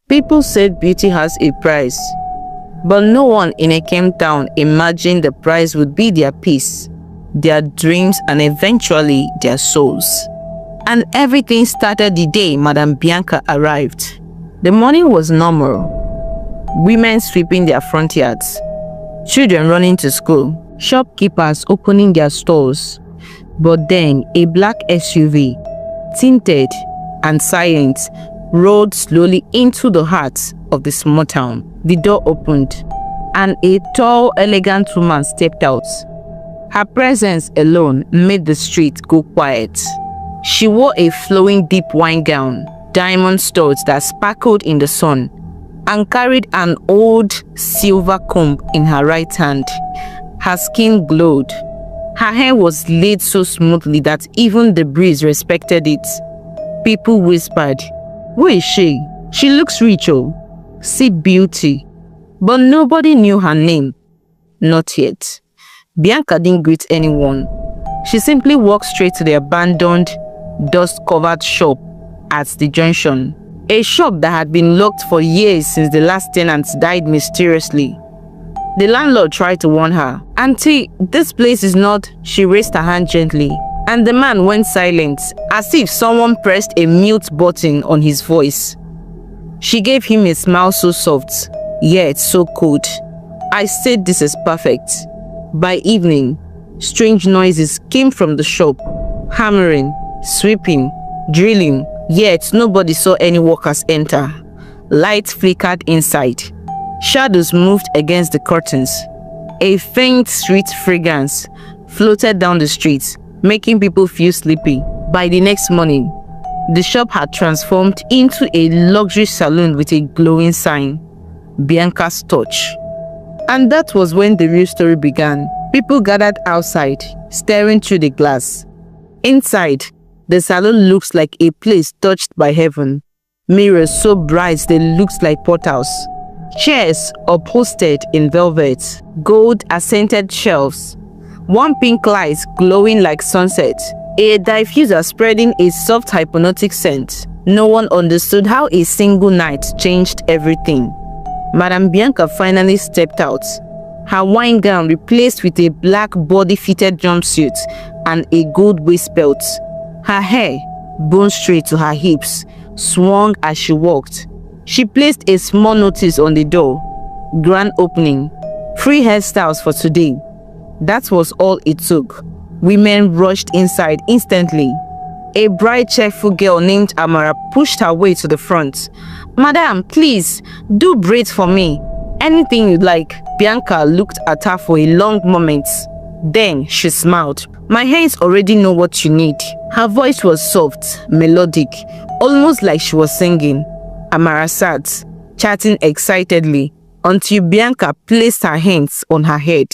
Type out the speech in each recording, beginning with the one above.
People said beauty has a price, but no one in a camp town imagined the price would be their peace, their dreams, and eventually their souls. And everything started the day Madame Bianca arrived. The morning was normal. Women sweeping their front yards, children running to school, shopkeepers opening their stores. But then a black SUV, tinted and silent, rolled slowly into the heart of the small town. The door opened, and a tall, elegant woman stepped out. Her presence alone made the street go quiet. She wore a flowing deep wine gown, diamond studs that sparkled in the sun, and carried an old silver comb in her right hand. Her skin glowed. Her hair was laid so smoothly that even the breeze respected it. People whispered, "Who is she? She looks rich, oh. See beauty." But nobody knew her name. Not yet. Bianca didn't greet anyone. She simply walked straight to the abandoned, dust-covered shop at the junction. A shop that had been locked for years since the last tenant died mysteriously. The landlord tried to warn her. "Auntie, this place is not..." She raised her hand gently, and the man went silent, as if someone pressed a mute button on his voice. She gave him a smile so soft, yet so cold. "I said this is perfect." By evening, strange noises came from the shop. Hammering, sweeping, drilling, yet nobody saw any workers enter. Lights flickered inside. Shadows moved against the curtains. A faint sweet fragrance floated down the streets, making people feel sleepy. By the next morning, the shop had transformed into a luxury saloon with a glowing sign, "Bianca's Touch." And that was when the real story began. People gathered outside, staring through the glass. Inside, the salon looks like a place touched by heaven. Mirrors so bright they looked like portals. Chairs upholstered in velvet, gold accented shelves. One pink light glowing like sunset. A diffuser spreading a soft hypnotic scent. No one understood how a single night changed everything. Madame Bianca finally stepped out. Her wine gown replaced with a black body-fitted jumpsuit and a gold waist belt. Her hair, bone straight to her hips, swung as she walked. She placed a small notice on the door. "Grand opening. Free hairstyles for today." That was all it took. Women rushed inside instantly. A bright, cheerful girl named Amara pushed her way to the front. "Madam, please, do braids for me. Anything you'd like." Bianca looked at her for a long moment. Then she smiled. "My hands already know what you need." Her voice was soft, melodic, almost like she was singing. Amara sat, chatting excitedly, until Bianca placed her hands on her head.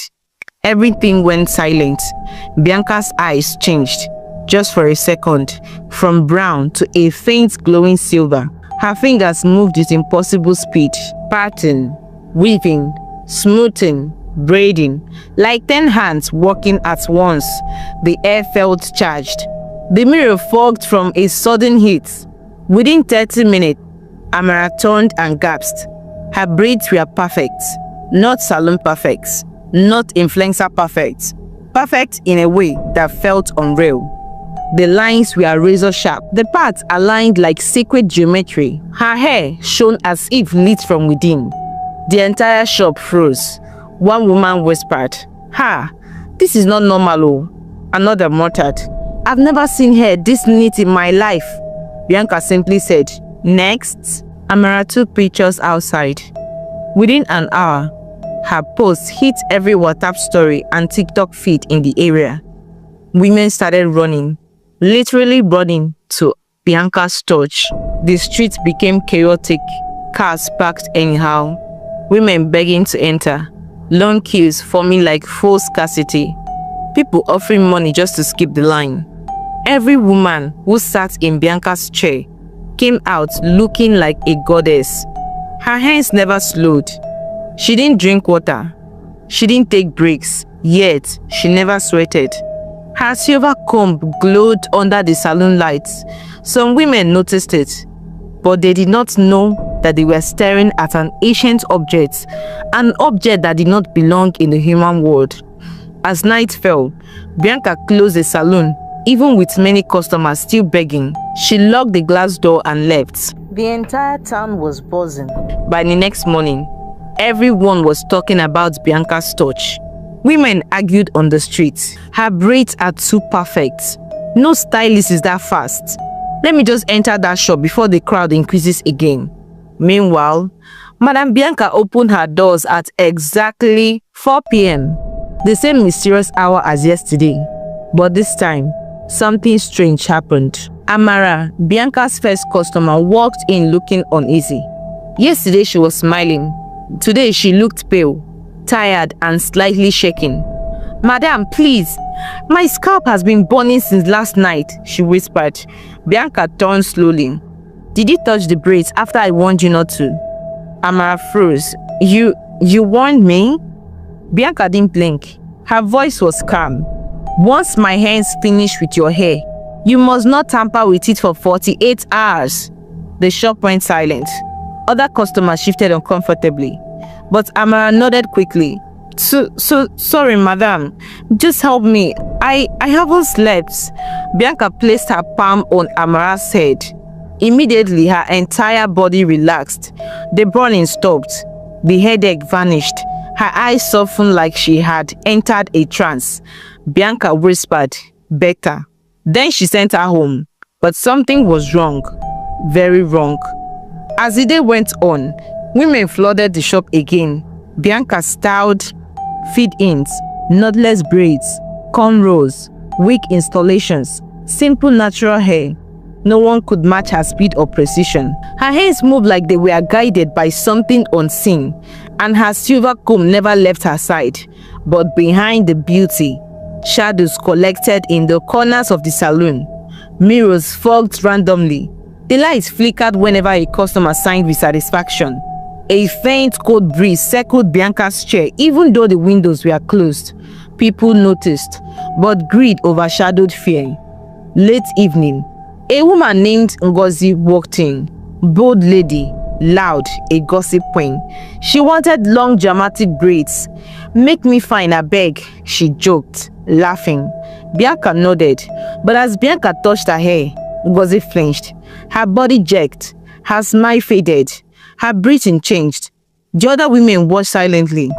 Everything went silent. Bianca's eyes changed, just for a second, from brown to a faint glowing silver. Her fingers moved with impossible speed, parting, weaving, smoothing, braiding, like 10 hands working at once. The air felt charged. The mirror fogged from a sudden heat. Within 30 minutes, Amara turned and gasped. Her braids were perfect, not salon perfect, not influencer perfect, perfect in a way that felt unreal. The lines were razor sharp, the parts aligned like sacred geometry. Her hair shone as if lit from within. The entire shop froze. One woman whispered, "Ha, this is not normal, oh." Another muttered, "I've never seen hair this neat in my life." Bianca simply said, "Next." Amara took pictures outside. Within an hour, her post hit every WhatsApp story and TikTok feed in the area. Women started running, literally running to Bianca's Touch. The streets became chaotic, cars parked anyhow, women begging to enter, long queues forming like full scarcity, people offering money just to skip the line. Every woman who sat in Bianca's chair came out looking like a goddess. Her hands never slowed. She didn't drink water. She didn't take breaks, yet she never sweated. Her silver comb glowed under the salon lights. Some women noticed it, but they did not know that they were staring at an ancient object, an object that did not belong in the human world. As night fell, Bianca closed the salon, even with many customers still begging. She locked the glass door and left. The entire town was buzzing. By the next morning, everyone was talking about Bianca's touch. Women argued on the streets. Her braids are too perfect. No stylist is that fast. Let me just enter that shop before the crowd increases again. Meanwhile, Madame Bianca opened her doors at exactly 4 p.m. The same mysterious hour as yesterday. But this time, something strange happened. Amara, Bianca's first customer, walked in looking uneasy. Yesterday she was smiling. Today she looked pale, tired and slightly shaking. "Madam, please, my scalp has been burning since last night," she whispered. Bianca turned slowly. "Did you touch the braids after I warned you not to?" Amara froze. You warned me?" Bianca didn't blink. Her voice was calm. "Once my hands finish with your hair, you must not tamper with it for 48 hours. The shop went silent. Other customers shifted uncomfortably. But Amara nodded quickly. Sorry, madam. Just help me. I haven't slept." Bianca placed her palm on Amara's head. Immediately, her entire body relaxed. The burning stopped. The headache vanished. Her eyes softened like she had entered a trance. Bianca whispered, "Better." Then she sent her home. But something was wrong. Very wrong. As the day went on, women flooded the shop again. Bianca styled feed-ins, knotless braids, cornrows, wig installations, simple natural hair. No one could match her speed or precision. Her hands moved like they were guided by something unseen, and her silver comb never left her side. But behind the beauty, shadows collected in the corners of the salon. Mirrors fogged randomly. The lights flickered whenever a customer signed with satisfaction. A faint cold breeze circled Bianca's chair even though the windows were closed. People noticed, but greed overshadowed fear. Late evening, a woman named Ngozi walked in. Bold lady, loud, a gossip queen. She wanted long dramatic braids. "Make me fine, I beg," she joked, laughing. Bianca nodded, but as Bianca touched her hair, Ngozi flinched. Her body jerked. Her smile faded. Her breathing changed. The other women watched silently.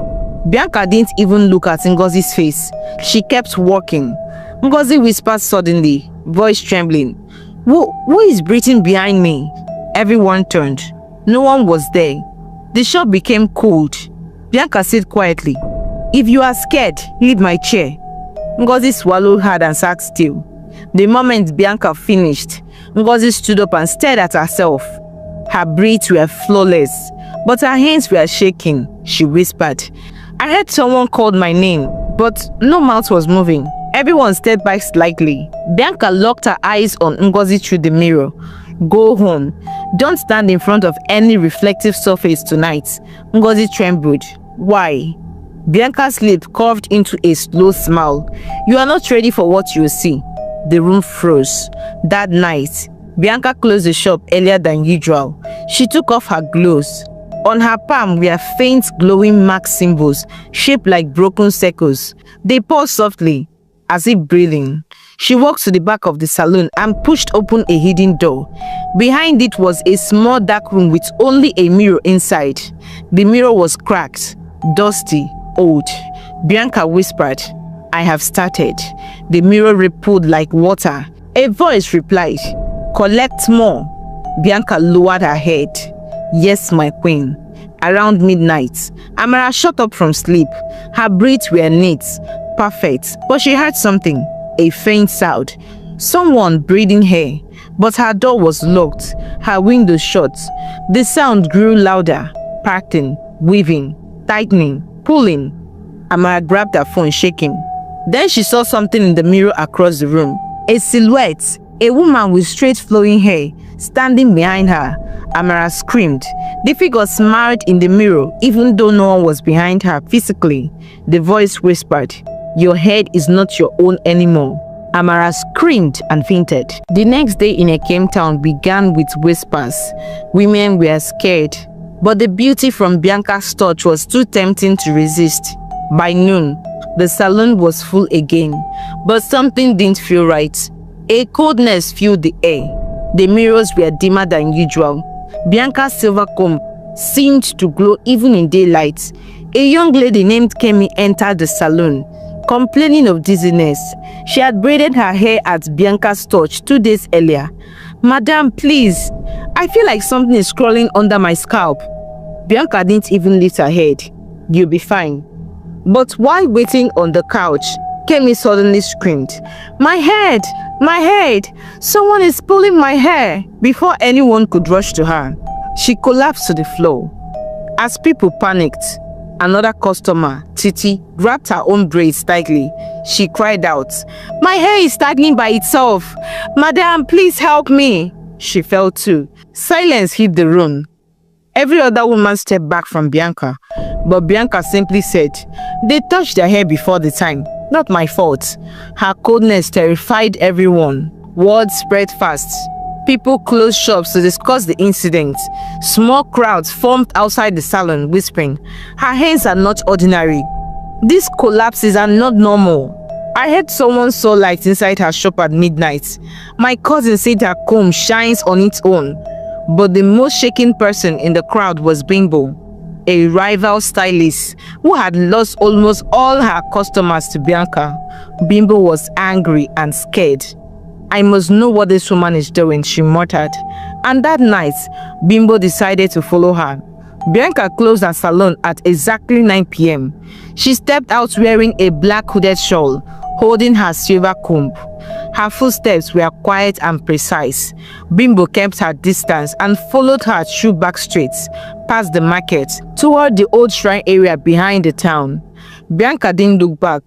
Bianca didn't even look at Ngozi's face. She kept walking. Ngozi whispered suddenly, voice trembling, Who is breathing behind me?" Everyone turned. No one was there. The shop became cold. Bianca said quietly, "If you are scared, leave my chair." Ngozi swallowed hard and sat still. The moment Bianca finished, Ngozi stood up and stared at herself. Her braids were flawless, but her hands were shaking. She whispered, "I heard someone called my name, but no mouth was moving." Everyone stepped back slightly. Bianca locked her eyes on Ngozi through the mirror. "Go home. Don't stand in front of any reflective surface tonight." Ngozi trembled. "Why?" Bianca's lip curved into a slow smile. "You are not ready for what you see." The room froze. That night, Bianca closed the shop earlier than usual. She took off her gloves. On her palm were faint glowing mark symbols shaped like broken circles. They paused softly, as if breathing. She walked to the back of the salon and pushed open a hidden door. Behind it was a small dark room with only a mirror inside. The mirror was cracked, dusty, old. Bianca whispered, "I have started." The mirror rippled like water. A voice replied, "Collect more." Bianca lowered her head. "Yes, my queen." Around midnight, Amara shot up from sleep. Her braids were neat, perfect, but she heard something, a faint sound. Someone breathing hair, but her door was locked, her window shut. The sound grew louder, parting, weaving, tightening, pulling. Amara grabbed her phone, shaking. Then she saw something in the mirror across the room. A silhouette, a woman with straight flowing hair, standing behind her. Amara screamed. The figure smiled in the mirror, even though no one was behind her physically. The voice whispered, "Your head is not your own anymore." Bianca looked up. Her eyes were full of tears. "Who are you?" She whispered. "I am Bianca." The voice replied, "Collect more." Bianca whispered, "Yes, my queen." Around midnight, Amara shot up from sleep. Her braids were neat, perfect, but she heard something, a faint sound. Someone breathing hair, but her door was locked, her window shut. The sound grew louder, parting, weaving, tightening, pulling. Amara grabbed her phone, shaking. Then she saw something in the mirror across the room. A silhouette, a woman with straight flowing hair, standing behind her. Amara screamed. The figure smiled in the mirror, even though no one was behind her physically. The voice whispered, "Your head is not your own anymore." Amara screamed and fainted. The next day in Ekem town began with whispers. Women were scared, but the beauty from Bianca's touch was too tempting to resist. By noon, the salon was full again, but something didn't feel right. A coldness filled the air. The mirrors were dimmer than usual. Bianca's silver comb seemed to glow even in daylight. A young lady named Kemi entered the salon, complaining of dizziness. She had braided her hair at Bianca's touch 2 days earlier. "Madam, please, I feel like something is crawling under my scalp." Bianca didn't even lift her head. "You'll be fine." But while waiting on the couch, Kemi suddenly screamed, "My head! My head! Someone is pulling my hair!" Before anyone could rush to her, she collapsed to the floor. As people panicked, another customer, Titi, grabbed her own braids tightly. She cried out, "My hair is tightening by itself! Madam, please help me!" She fell too. Silence hit the room. Every other woman stepped back from Bianca, but Bianca simply said, "They touched their hair before the time. Not my fault." Her coldness terrified everyone. Word spread fast. People closed shops to discuss the incident. Small crowds formed outside the salon, whispering, "Her hands are not ordinary. These collapses are not normal." I heard someone saw lights inside her shop at midnight. My cousin said her comb shines on its own. But the most shaken person in the crowd was Bimbo, a rival stylist who had lost almost all her customers to Bianca. Bimbo was angry and scared. "I must know what this woman is doing," she muttered. And that night, Bimbo decided to follow her. Bianca closed her salon at exactly 9 p.m. She stepped out wearing a black hooded shawl, holding her silver comb. Her footsteps were quiet and precise. Bimbo kept her distance and followed her through back streets, past the market, toward the old shrine area behind the town. Bianca didn't look back.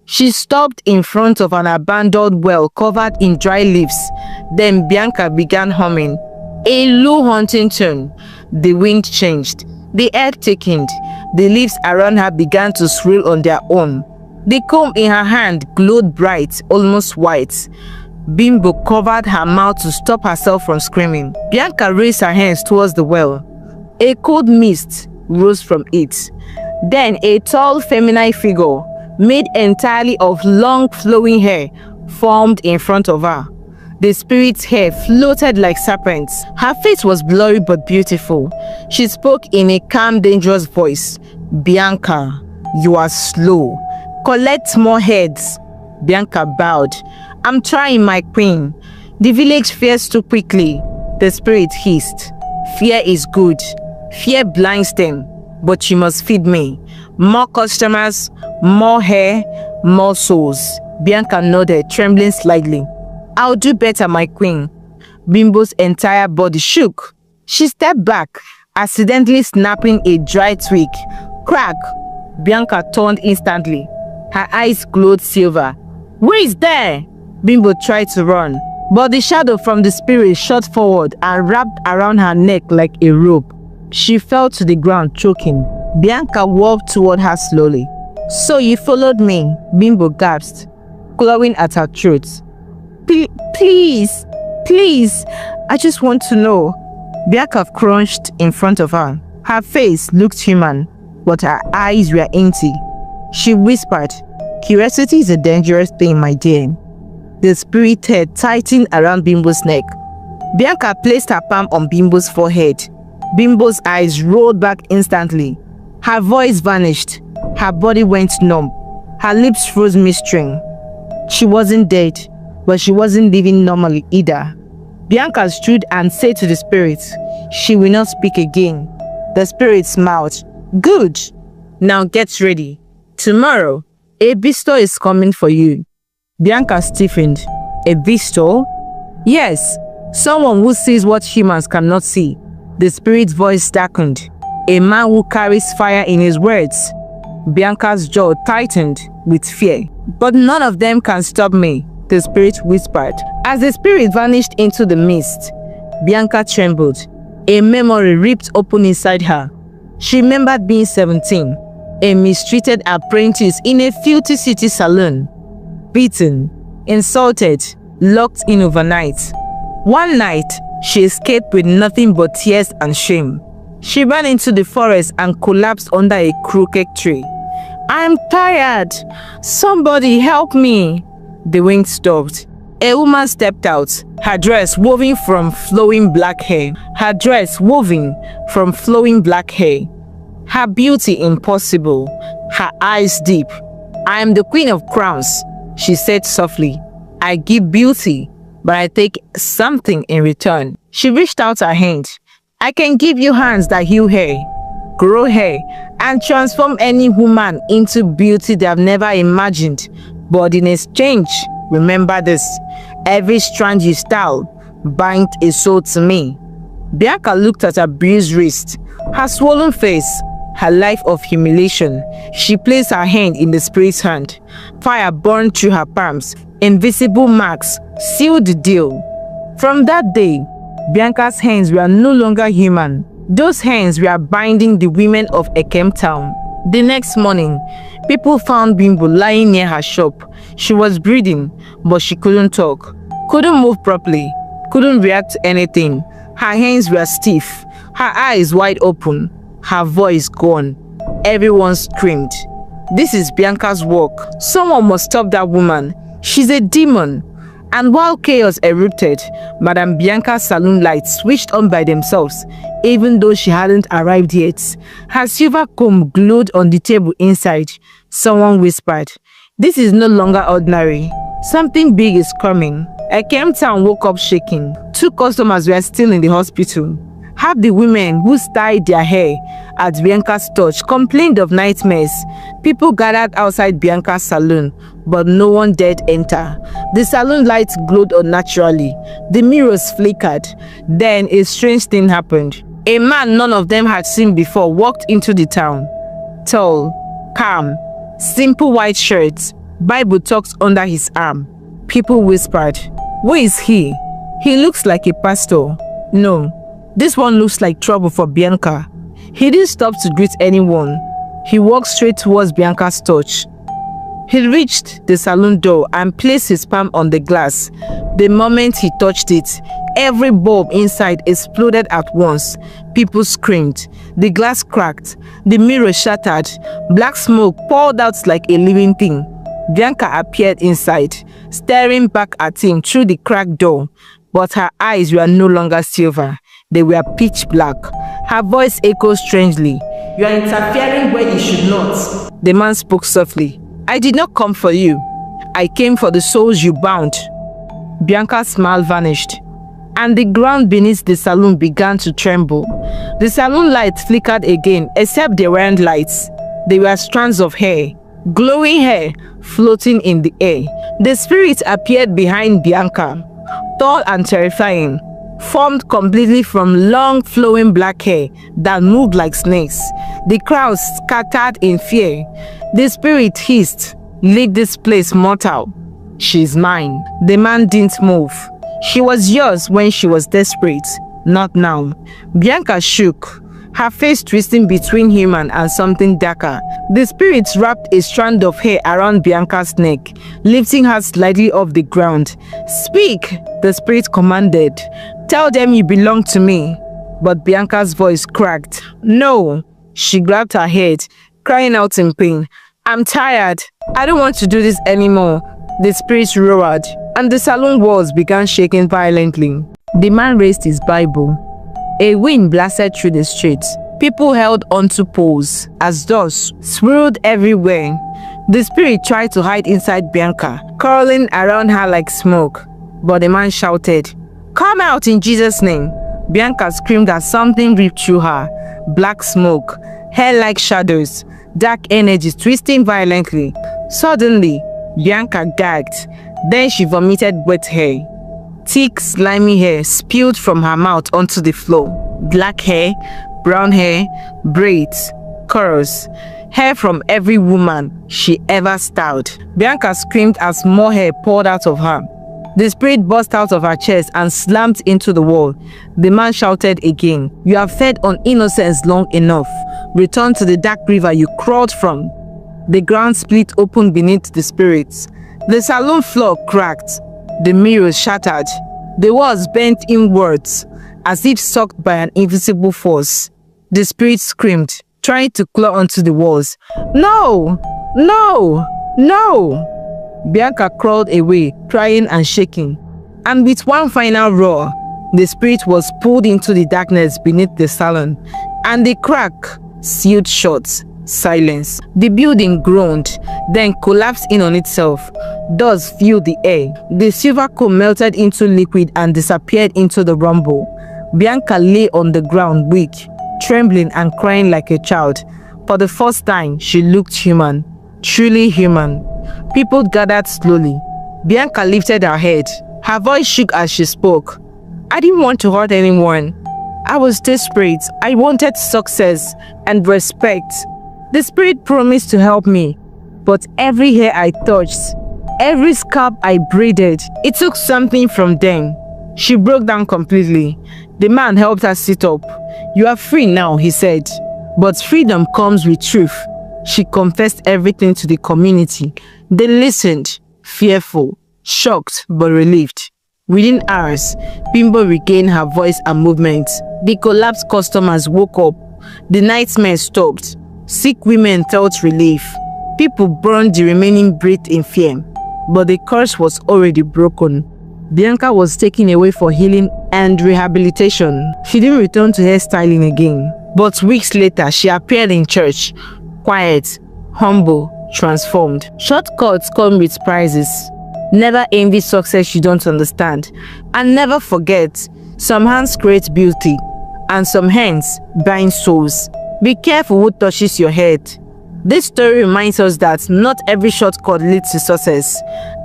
She stopped in front of an abandoned well covered in dry leaves. Then Bianca began humming, a low haunting tune. The wind changed. The air thickened. The leaves around her began to swirl on their own. The comb in her hand glowed bright, almost white. Bimbo covered her mouth to stop herself from screaming. Bianca raised her hands towards the well. A cold mist rose from it. Then a tall feminine figure, made entirely of long flowing hair, formed in front of her. The spirit's hair floated like serpents. Her face was blurry but beautiful. She spoke in a calm, dangerous voice. "Bianca, you are slow. Collect more heads." Bianca bowed. "I'm trying, my queen." The village fears too quickly. The spirit hissed. "Fear is good. Fear blinds them. But you must feed me. More customers, more hair, more souls." Bianca nodded, trembling slightly. "I'll do better, my queen." Bimbo's entire body shook. She stepped back, accidentally snapping a dry twig. Crack! Bianca turned instantly. Her eyes glowed silver. "Who is there?" Bimbo tried to run, but the shadow from the spirit shot forward and wrapped around her neck like a rope. She fell to the ground, choking. Bianca walked toward her slowly. "So you followed me?" Bimbo gasped, clawing at her throat. Please, please, I just want to know." Bianca crouched in front of her. Her face looked human, but her eyes were empty. She whispered, "Curiosity is a dangerous thing, my dear." The spirit head tightened around Bimbo's neck. Bianca placed her palm on Bimbo's forehead. Bimbo's eyes rolled back instantly. Her voice vanished. Her body went numb. Her lips froze mid-string. She wasn't dead, but she wasn't living normally either. Bianca stood and said to the spirit, "She will not speak again." The spirit smiled. "Good. Now get ready. Tomorrow, a visitor is coming for you." Bianca stiffened. "A visitor?" "Yes, someone who sees what humans cannot see." The spirit's voice darkened. "A man who carries fire in his words." Bianca's jaw tightened with fear. "But none of them can stop me," the spirit whispered. As the spirit vanished into the mist, Bianca trembled. A memory ripped open inside her. She remembered being 17, a mistreated apprentice in a filthy city salon, beaten, insulted, locked in overnight. One night, she escaped with nothing but tears and shame. She ran into the forest and collapsed under a crooked tree. "I'm tired. Somebody help me." The wind stopped. A woman stepped out, her dress woven from flowing black hair. Her beauty impossible, her eyes deep. "I am the queen of crowns," she said softly. "I give beauty, but I take something in return." She reached out her hand. "I can give you hands that heal hair, grow hair, and transform any woman into beauty they have never imagined. But in exchange, remember this: every strand you style binds a soul to me." Bianca looked at her bruised wrist, her swollen face, her life of humiliation. She placed her hand in the spirit's hand. Fire burned through her palms. Invisible marks sealed the deal. From that day, Bianca's hands were no longer human. Those hands were binding the women of Ekem town. The next morning, people found Bimbo lying near her shop. She was breathing, but she couldn't talk, couldn't move properly, couldn't react to anything. Her hands were stiff, her eyes wide open, her voice gone. Everyone screamed. "This is Bianca's work. Someone must stop that woman. She's a demon." And while chaos erupted, Madame Bianca's saloon lights switched on by themselves, even though she hadn't arrived yet. Her silver comb glowed on the table inside. Someone whispered, "This is no longer ordinary. Something big is coming." Ekem town woke up shaking. 2 customers were still in the hospital. Half the women who styled their hair at Bianca's touch complained of nightmares. People gathered outside Bianca's saloon, but no one dared enter. The saloon lights glowed unnaturally. The mirrors flickered. Then a strange thing happened. A man none of them had seen before walked into the town. Tall, calm, simple white shirt, Bible tucked under his arm. People whispered, "Who is he? He looks like a pastor." No. This one looks like trouble for Bianca. He didn't stop to greet anyone. He walked straight towards Bianca's touch. He reached the saloon door and placed his palm on the glass. The moment he touched it, every bulb inside exploded at once. People screamed. The glass cracked. The mirror shattered. Black smoke poured out like a living thing. Bianca appeared inside, staring back at him through the cracked door. But her eyes were no longer silver. They were pitch black. Her voice echoed strangely. "You are interfering where you should not." The man spoke softly. "I did not come for you. I came for the souls you bound." Bianca's smile vanished, and the ground beneath the saloon began to tremble. The saloon lights flickered again, except they weren't lights. They were strands of hair, glowing hair, floating in the air. The spirit appeared behind Bianca, tall and terrifying, formed completely from long flowing black hair that moved like snakes. The crowd scattered in fear. The spirit hissed, "Leave this place, mortal. She's mine." The man didn't move. She was yours when she was desperate, not now. Bianca shook, her face twisting between human and something darker. The spirit wrapped a strand of hair around Bianca's neck, lifting her slightly off the ground. "Speak," the spirit commanded. "Tell them you belong to me." But Bianca's voice cracked. "No." She grabbed her head, crying out in pain. "I'm tired. I don't want to do this anymore." The spirit roared, and the saloon walls began shaking violently. The man raised his Bible. A wind blasted through the streets. People held onto poles as dust swirled everywhere. The spirit tried to hide inside Bianca, curling around her like smoke. But the man shouted, "Come out in Jesus' name." Bianca screamed as something ripped through her. Black smoke, hair like shadows, dark energies twisting violently. Suddenly, Bianca gagged. Then she vomited wet hair. Thick, slimy hair spilled from her mouth onto the floor. Black hair, brown hair, braids, curls, hair from every woman she ever styled. Bianca screamed as more hair poured out of her. The spirit burst out of her chest and slammed into the wall. The man shouted again, "You have fed on innocence long enough. Return to the dark river you crawled from." The ground split open beneath the spirits. The salon floor cracked, the mirrors shattered, the walls bent inwards as if sucked by an invisible force. The spirit screamed, trying to claw onto the walls. No! No! No! Bianca crawled away, crying and shaking. And with one final roar, the spirit was pulled into the darkness beneath the salon, and the crack sealed shut. Silence. The building groaned, then collapsed in on itself. Dust filled the air. The silver coal melted into liquid and disappeared into the rumble. Bianca lay on the ground, weak, trembling and crying like a child. For the first time, she looked human, truly human. People gathered slowly. Bianca lifted her head. Her voice shook as she spoke. I didn't want to hurt anyone. I was desperate. I wanted success and respect. The spirit promised to help me, but every hair I touched, every scalp I braided, it took something from them. She broke down completely. The man helped her sit up. You are free now, he said. But freedom comes with truth. She confessed everything to the community. They listened, fearful, shocked, but relieved. Within hours, Bimbo regained her voice and movements. The collapsed customers woke up. The nightmare stopped. Sick women felt relief. People burned the remaining breath in fear. But the curse was already broken. Bianca was taken away for healing and rehabilitation. She didn't return to hairstyling again. But weeks later, she appeared in church. Quiet, humble, transformed. Shortcuts come with prizes. Never envy success you don't understand. And never forget, some hands create beauty, and some hands bind souls. Be careful who touches your head. This story reminds us that not every shortcut leads to success,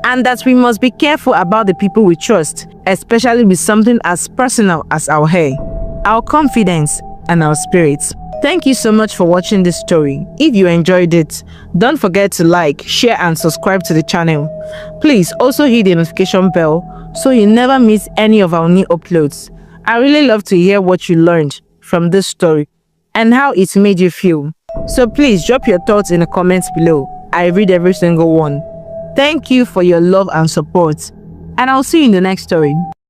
and that we must be careful about the people we trust, especially with something as personal as our hair, our confidence, and our spirits. Thank you so much for watching this story. If you enjoyed it, don't forget to like, share, and subscribe to the channel. Please also hit the notification bell so you never miss any of our new uploads. I really love to hear what you learned from this story and how it made you feel. So please drop your thoughts in the comments below. I read every single one. Thank you for your love and support, and I'll see you in the next story.